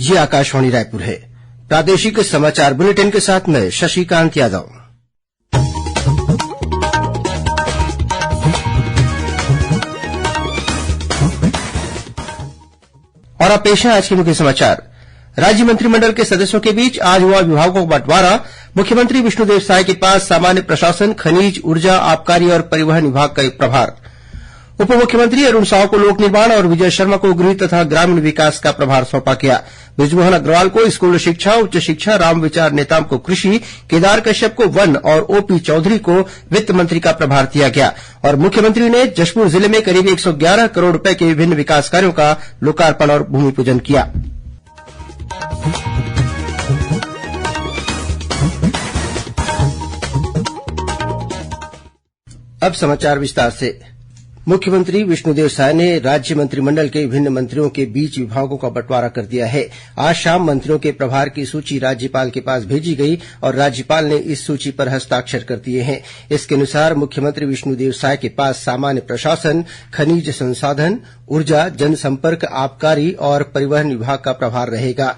ये आकाशवाणी रायपुर है। प्रादेशिक समाचार बुलेटिन के साथ मैं शशिकांत यादव। और अब पेश है आज के मुख्य समाचार। राज्य मंत्रिमंडल के सदस्यों के बीच आज हुआ विभागों का बंटवारा। मुख्यमंत्री विष्णुदेव साय के पास सामान्य प्रशासन, खनिज, ऊर्जा, आबकारी और परिवहन विभाग का प्रभार। उप मुख्यमंत्री अरुण साव को लोक निर्माण और विजय शर्मा को गृह तथा ग्रामीण विकास का प्रभार सौंपा गया। बृजमोहन अग्रवाल को स्कूल शिक्षा, उच्च शिक्षा, रामविचार नेताम को कृषि, केदार कश्यप को वन और ओपी चौधरी को वित्त मंत्री का प्रभार दिया गया। और मुख्यमंत्री ने जशपुर जिले में करीब 111 करोड़ रूपये के विभिन्न विकास कार्यों का लोकार्पण और भूमि पूजन किया। अब समाचार विस्तार से। मुख्यमंत्री विष्णुदेव साय ने राज्य मंत्रिमंडल के विभिन्न मंत्रियों के बीच विभागों का बंटवारा कर दिया है। आज शाम मंत्रियों के प्रभार की सूची राज्यपाल के पास भेजी गई और राज्यपाल ने इस सूची पर हस्ताक्षर कर दिए हैं। इसके अनुसार मुख्यमंत्री विष्णुदेव साय के पास सामान्य प्रशासन, खनिज संसाधन, ऊर्जा, जनसंपर्क, आबकारी और परिवहन विभाग का प्रभार रहेगा।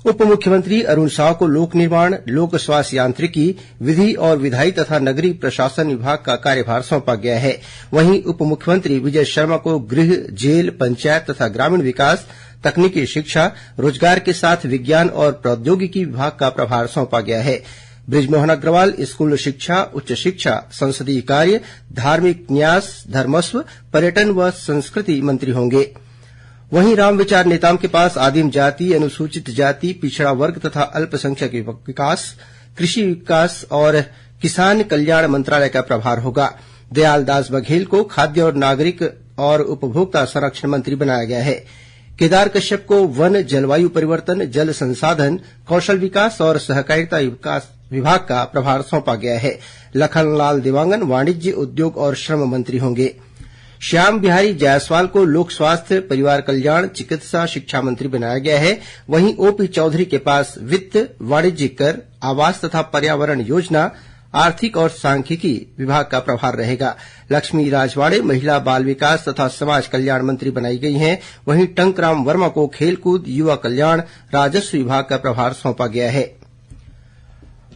उप मुख्यमंत्री अरुण साव को लोक निर्माण, लोक स्वास्थ्य यांत्रिकी, विधि और विधायी तथा नगरीय प्रशासन विभाग का कार्यभार सौंपा गया है। वहीं उप मुख्यमंत्री विजय शर्मा को गृह, जेल, पंचायत तथा ग्रामीण विकास, तकनीकी शिक्षा, रोजगार के साथ विज्ञान और प्रौद्योगिकी विभाग का प्रभार सौंपा गया है। बृजमोहन अग्रवाल स्कूल शिक्षा, उच्च शिक्षा, संसदीय कार्य, धार्मिक न्यास, धर्मस्व, पर्यटन व संस्कृति मंत्री होंगे। वहीं रामविचार नेताम के पास आदिम जाति, अनुसूचित जाति, पिछड़ा वर्ग तथा अल्पसंख्यक विकास, कृषि विकास और किसान कल्याण मंत्रालय का प्रभार होगा। दयालदास बघेल को खाद्य और नागरिक और उपभोक्ता संरक्षण मंत्री बनाया गया है। केदार कश्यप को वन, जलवायु परिवर्तन, जल संसाधन, कौशल विकास और सहकारिता विभाग का प्रभार सौंपा गया है। लखनलाल देवांगन वाणिज्य, उद्योग और श्रम मंत्री होंगे। श्याम बिहारी जायसवाल को लोक स्वास्थ्य, परिवार कल्याण, चिकित्सा, शिक्षा मंत्री बनाया गया है। वहीं ओपी चौधरी के पास वित्त, वाणिज्य कर, आवास तथा पर्यावरण योजना, आर्थिक और सांख्यिकी विभाग का प्रभार रहेगा। लक्ष्मी राजवाड़े महिला बाल विकास तथा समाज कल्याण मंत्री बनाई गई हैं। वहीं टंकराम वर्मा को खेलकूद, युवा कल्याण, राजस्व विभाग का प्रभार सौंपा गया है।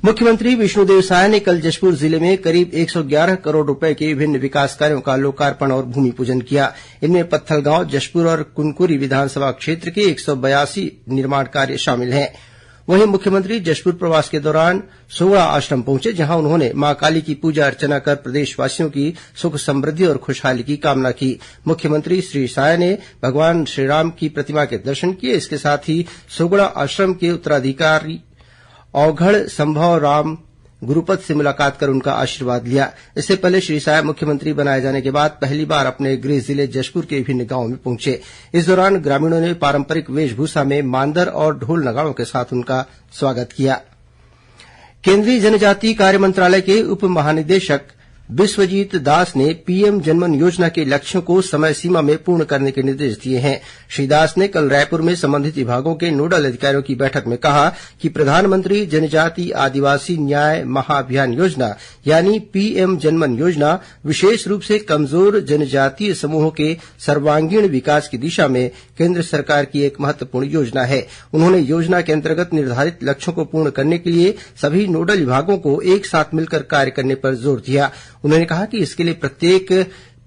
मुख्यमंत्री विष्णुदेव साय ने कल जशपुर जिले में करीब 111 करोड़ रूपये के विभिन्न विकास कार्यों का लोकार्पण और भूमि पूजन किया। इनमें पत्थलगांव, जशपुर और कुनकुरी विधानसभा क्षेत्र के 182 निर्माण कार्य शामिल हैं। वहीं मुख्यमंत्री जशपुर प्रवास के दौरान सोगड़ा आश्रम पहुंचे, जहां उन्होंने मां काली की पूजा अर्चना कर प्रदेशवासियों की सुख समृद्धि और खुशहाली की कामना की। मुख्यमंत्री श्री साय ने भगवान श्रीराम की प्रतिमा के दर्शन किए। इसके साथ ही सोगड़ा आश्रम के उत्तराधिकारी औघड़ संभव राम गुरुपद से मुलाकात कर उनका आशीर्वाद लिया। इससे पहले श्री साय मुख्यमंत्री बनाए जाने के बाद पहली बार अपने गृह जिले जशपुर के विभिन्न गांवों में पहुंचे। इस दौरान ग्रामीणों ने पारंपरिक वेशभूषा में मांदर और ढोल नगाड़ों के साथ उनका स्वागत किया। केंद्रीय जनजातीय कार्य मंत्रालय के उप महानिदेशक विश्वजीत दास ने पीएम जनमन योजना के लक्ष्यों को समय सीमा में पूर्ण करने के निर्देश दिए हैं। श्री दास ने कल रायपुर में संबंधित विभागों के नोडल अधिकारियों की बैठक में कहा कि प्रधानमंत्री जनजातीय आदिवासी न्याय महाअभियान योजना यानी पीएम जनमन योजना विशेष रूप से कमजोर जनजातीय समूहों के सर्वांगीण विकास की दिशा में केंद्र सरकार की एक महत्वपूर्ण योजना है। उन्होंने योजना के अंतर्गत निर्धारित लक्ष्यों को पूर्ण करने के लिए सभी नोडल विभागों को एक साथ मिलकर कार्य करने पर जोर दिया। उन्होंने कहा कि इसके लिए प्रत्येक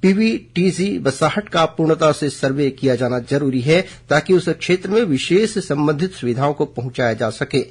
पीबीटीसी बसाहट का पूर्णता से सर्वे किया जाना जरूरी है, ताकि उस क्षेत्र में विशेष संबंधित सुविधाओं को पहुंचाया जा सके।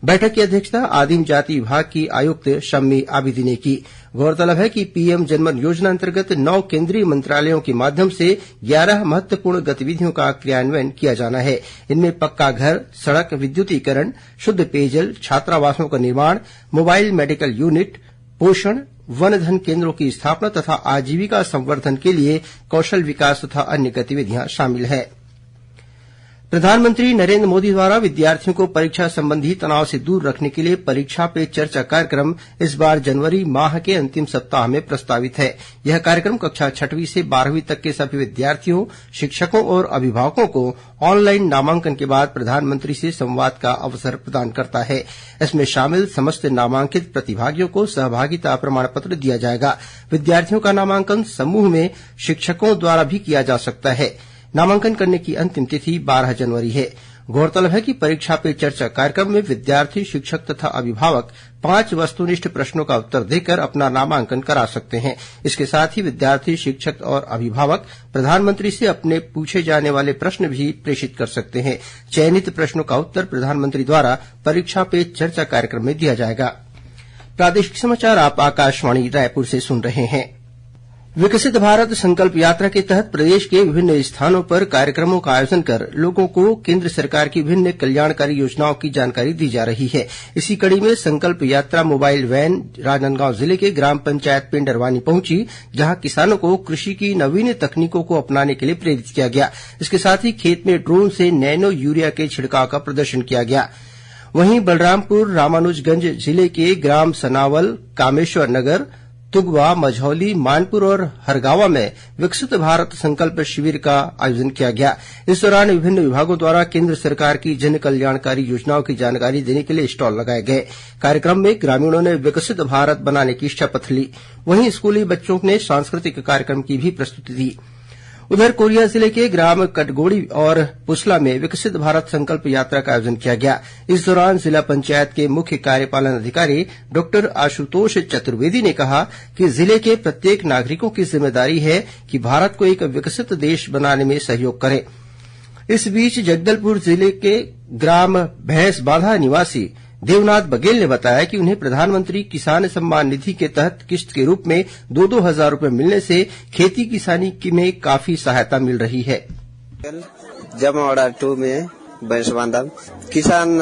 बैठक की अध्यक्षता आदिम जाति विभाग की आयुक्त शम्मी आबिदी ने की। गौरतलब है कि पीएम जनमन योजना अंतर्गत 9 केंद्रीय मंत्रालयों के माध्यम से 11 महत्वपूर्ण गतिविधियों का क्रियान्वयन किया जाना है। इनमें पक्का घर, सड़क, विद्युतीकरण, शुद्ध पेयजल, छात्रावासों का निर्माण, मोबाइल मेडिकल यूनिट, पोषण, वन धन केंद्रों की स्थापना तथा आजीविका संवर्धन के लिए कौशल विकास तथा अन्य गतिविधियां शामिल हैं। प्रधानमंत्री नरेंद्र मोदी द्वारा विद्यार्थियों को परीक्षा संबंधी तनाव से दूर रखने के लिए परीक्षा पे चर्चा कार्यक्रम इस बार जनवरी माह के अंतिम सप्ताह में प्रस्तावित है। यह कार्यक्रम कक्षा 6वीं से 12वीं तक के सभी विद्यार्थियों, शिक्षकों और अभिभावकों को ऑनलाइन नामांकन के बाद प्रधानमंत्री से संवाद का अवसर प्रदान करता है। इसमें शामिल समस्त नामांकित प्रतिभागियों को सहभागिता प्रमाण पत्र दिया जाएगा। विद्यार्थियों का नामांकन समूह में शिक्षकों द्वारा भी किया जा सकता है। नामांकन करने की अंतिम तिथि 12 जनवरी है। गौरतलब है कि परीक्षा पे चर्चा कार्यक्रम में विद्यार्थी, शिक्षक तथा अभिभावक 5 वस्तुनिष्ठ प्रश्नों का उत्तर देकर अपना नामांकन करा सकते हैं। इसके साथ ही विद्यार्थी, शिक्षक और अभिभावक प्रधानमंत्री से अपने पूछे जाने वाले प्रश्न भी प्रेषित कर सकते हैं। चयनित प्रश्नों का उत्तर प्रधानमंत्री द्वारा परीक्षा पे चर्चा कार्यक्रम में दिया जाएगा। प्रादेशिक समाचार आप आकाशवाणी रायपुर से सुन रहे हैं। विकसित भारत संकल्प यात्रा के तहत प्रदेश के विभिन्न स्थानों पर कार्यक्रमों का आयोजन कर लोगों को केन्द्र सरकार की विभिन्न कल्याणकारी योजनाओं की जानकारी दी जा रही है। इसी कड़ी में संकल्प यात्रा मोबाइल वैन राजनांदगांव जिले के ग्राम पंचायत पेंडरवानी पहुंची, जहां किसानों को कृषि की नवीन तकनीकों को अपनाने के लिए प्रेरित किया गया। इसके साथ ही खेत में ड्रोन से नैनो यूरिया के छिड़काव का प्रदर्शन किया गया। वहीं बलरामपुर रामानुजगंज जिले के ग्राम सनावल, कामेश्वर नगर, तुगवा, मझौली, मानपुर और हरगावा में विकसित भारत संकल्प शिविर का आयोजन किया गया। इस दौरान विभिन्न विभागों द्वारा केन्द्र सरकार की जन कल्याणकारी योजनाओं की जानकारी देने के लिए स्टॉल लगाए गए। कार्यक्रम में ग्रामीणों ने विकसित भारत बनाने की शपथ ली। वहीं स्कूली बच्चों ने सांस्कृतिक कार्यक्रम की भी प्रस्तुति दी। उधर कोरिया जिले के ग्राम कटगोड़ी और पुसला में विकसित भारत संकल्प यात्रा का आयोजन किया गया। इस दौरान जिला पंचायत के मुख्य कार्यपालन अधिकारी डॉक्टर आशुतोष चतुर्वेदी ने कहा कि जिले के प्रत्येक नागरिकों की जिम्मेदारी है कि भारत को एक विकसित देश बनाने में सहयोग करें। इस बीच जगदलपुर जिले के ग्राम भैंसबांधा निवासी देवनाथ बघेल ने बताया कि उन्हें प्रधानमंत्री किसान सम्मान निधि के तहत किस्त के रूप में 2-2 हजार रूपये मिलने से खेती किसानी में काफी सहायता मिल रही है। जमावाड़ा 2 में भैंसबांधा किसान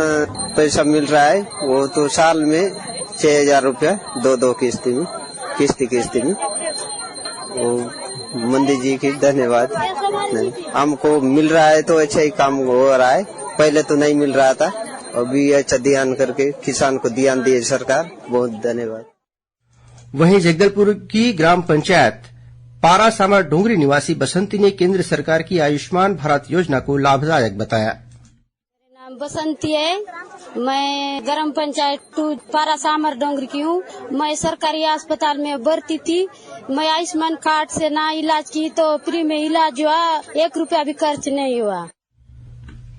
पैसा मिल रहा है, वो तो साल में 6,000 रूपया 2-2 किस्ती में। वो मंदी जी की धन्यवाद। हमको मिल रहा है तो अच्छा ही काम हो रहा है, पहले तो नहीं मिल रहा था, अभी अच्छा ध्यान करके किसान को ध्यान दिए सरकार, बहुत धन्यवाद। वहीं जगदलपुर की ग्राम पंचायत पारासामा डोंगरी निवासी बसंती ने केंद्र सरकार की आयुष्मान भारत योजना को लाभदायक बताया। मेरा नाम बसंती है, मैं ग्राम पंचायत 2 पारासामा डोंगरी की हूँ। मैं सरकारी अस्पताल में भर्ती थी। मैं आयुष्मान कार्ड से ना इलाज की तो फ्री में इलाज हुआ, 1 रुपया भी खर्च नहीं हुआ।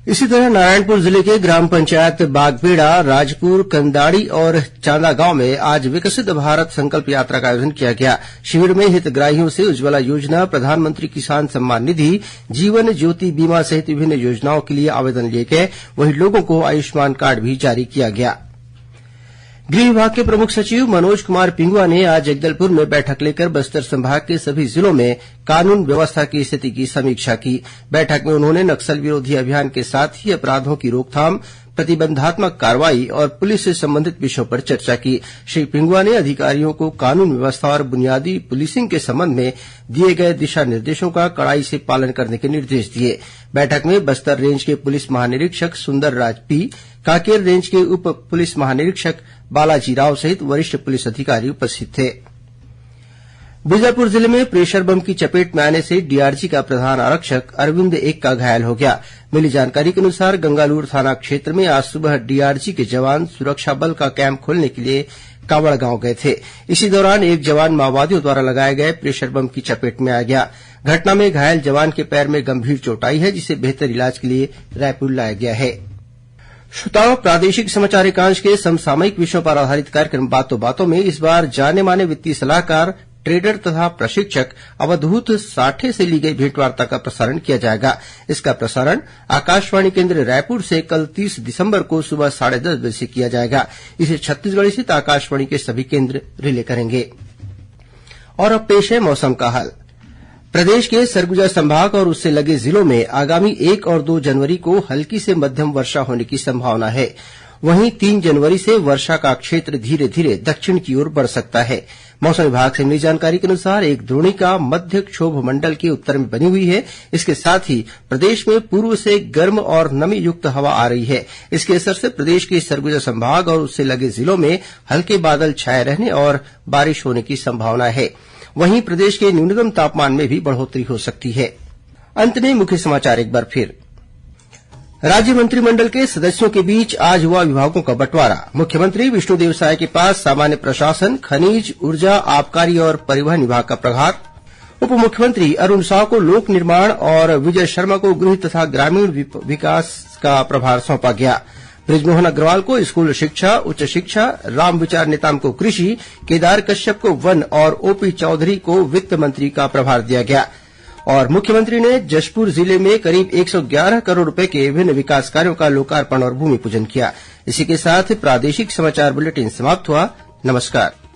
इसी तरह नारायणपुर जिले के ग्राम पंचायत बागबेड़ा, राजपुर, कंदाड़ी और चांदा गांव में आज विकसित भारत संकल्प यात्रा का आयोजन किया गया। शिविर में हितग्राहियों से उज्ज्वला योजना, प्रधानमंत्री किसान सम्मान निधि, जीवन ज्योति बीमा सहित विभिन्न योजनाओं के लिए आवेदन लिए गए। वहीं लोगों को आयुष्मान कार्ड भी जारी किया गया। गृह विभाग के प्रमुख सचिव मनोज कुमार पिंगुआ ने आज जगदलपुर में बैठक लेकर बस्तर संभाग के सभी जिलों में कानून व्यवस्था की स्थिति की समीक्षा की। बैठक में उन्होंने नक्सल विरोधी अभियान के साथ ही अपराधों की रोकथाम, प्रतिबंधात्मक कार्रवाई और पुलिस से संबंधित विषयों पर चर्चा की। श्री पिंगुआ ने अधिकारियों को कानून व्यवस्था और बुनियादी पुलिसिंग के संबंध में दिए गए दिशा निर्देशों का कड़ाई से पालन करने के निर्देश दिए। बैठक में बस्तर रेंज के पुलिस महानिरीक्षक सुंदरराज पी, कांकेर रेंज के उप पुलिस महानिरीक्षक बालाजी राव सहित वरिष्ठ पुलिस अधिकारी उपस्थित थे। बीजापुर जिले में प्रेशर बम की चपेट में आने से डीआरजी का प्रधान आरक्षक अरविंद एक्का घायल हो गया। मिली जानकारी के अनुसार गंगालूर थाना क्षेत्र में आज सुबह डीआरजी के जवान सुरक्षा बल का कैंप खोलने के लिए कावड़ गांव गए थे। इसी दौरान एक जवान माओवादियों द्वारा लगाए गए प्रेशर बम की चपेट में आ गया। घटना में घायल जवान के पैर में गंभीर चोट आई है, जिसे बेहतर इलाज के लिए रायपुर लाया गया है। श्रोताओं, प्रादेशिक समाचार एकांश के समसामयिक विषयों पर आधारित कार्यक्रम बातों बातों में इस बार जाने माने वित्तीय सलाहकार, ट्रेडर तथा प्रशिक्षक अवधूत साठे से ली गई भेंटवार्ता का प्रसारण किया जाएगा। इसका प्रसारण आकाशवाणी केन्द्र रायपुर से कल 30 दिसंबर को सुबह 10:30 बजे से किया जाएगा। इसे छत्तीसगढ़ स्थित आकाशवाणी के सभी केन्द्र रिले करेंगे। और अब पेश है मौसम का हाल। प्रदेश के सरगुजा संभाग और उससे लगे जिलों में आगामी 1 और 2 जनवरी को हल्की से मध्यम वर्षा होने की संभावना है। वहीं 3 जनवरी से वर्षा का क्षेत्र धीरे धीरे दक्षिण की ओर बढ़ सकता है। मौसम विभाग से मिली जानकारी के अनुसार एक द्रोणिका मध्य क्षोभ मंडल के उत्तर में बनी हुई है। इसके साथ ही प्रदेश में पूर्व से गर्म और नमी युक्त हवा आ रही है। इसके असर से प्रदेश के सरगुजा संभाग और उससे लगे जिलों में हल्के बादल छाए रहने और बारिश होने की संभावना है। वहीं प्रदेश के न्यूनतम तापमान में भी बढ़ोतरी हो सकती है। अंत में मुख्य समाचार एक बार फिर। राज्य मंत्रिमंडल के सदस्यों के बीच आज हुआ विभागों का बंटवारा। मुख्यमंत्री विष्णुदेव साय के पास सामान्य प्रशासन, खनिज, ऊर्जा, आबकारी और परिवहन विभाग का प्रभार। उप मुख्यमंत्री अरुण साव को लोक निर्माण और विजय शर्मा को गृह तथा ग्रामीण विकास का प्रभार सौंपा गया। बृजमोहन अग्रवाल को स्कूल शिक्षा, उच्च शिक्षा, रामविचार नेताम को कृषि, केदार कश्यप को वन और ओपी चौधरी को वित्त मंत्री का प्रभार दिया गया। और मुख्यमंत्री ने जशपुर जिले में करीब 111 करोड़ रूपये के विभिन्न विकास कार्यों का लोकार्पण और भूमि पूजन किया। इसी के साथ प्रादेशिक समाचार बुलेटिन समाप्त हुआ। नमस्कार।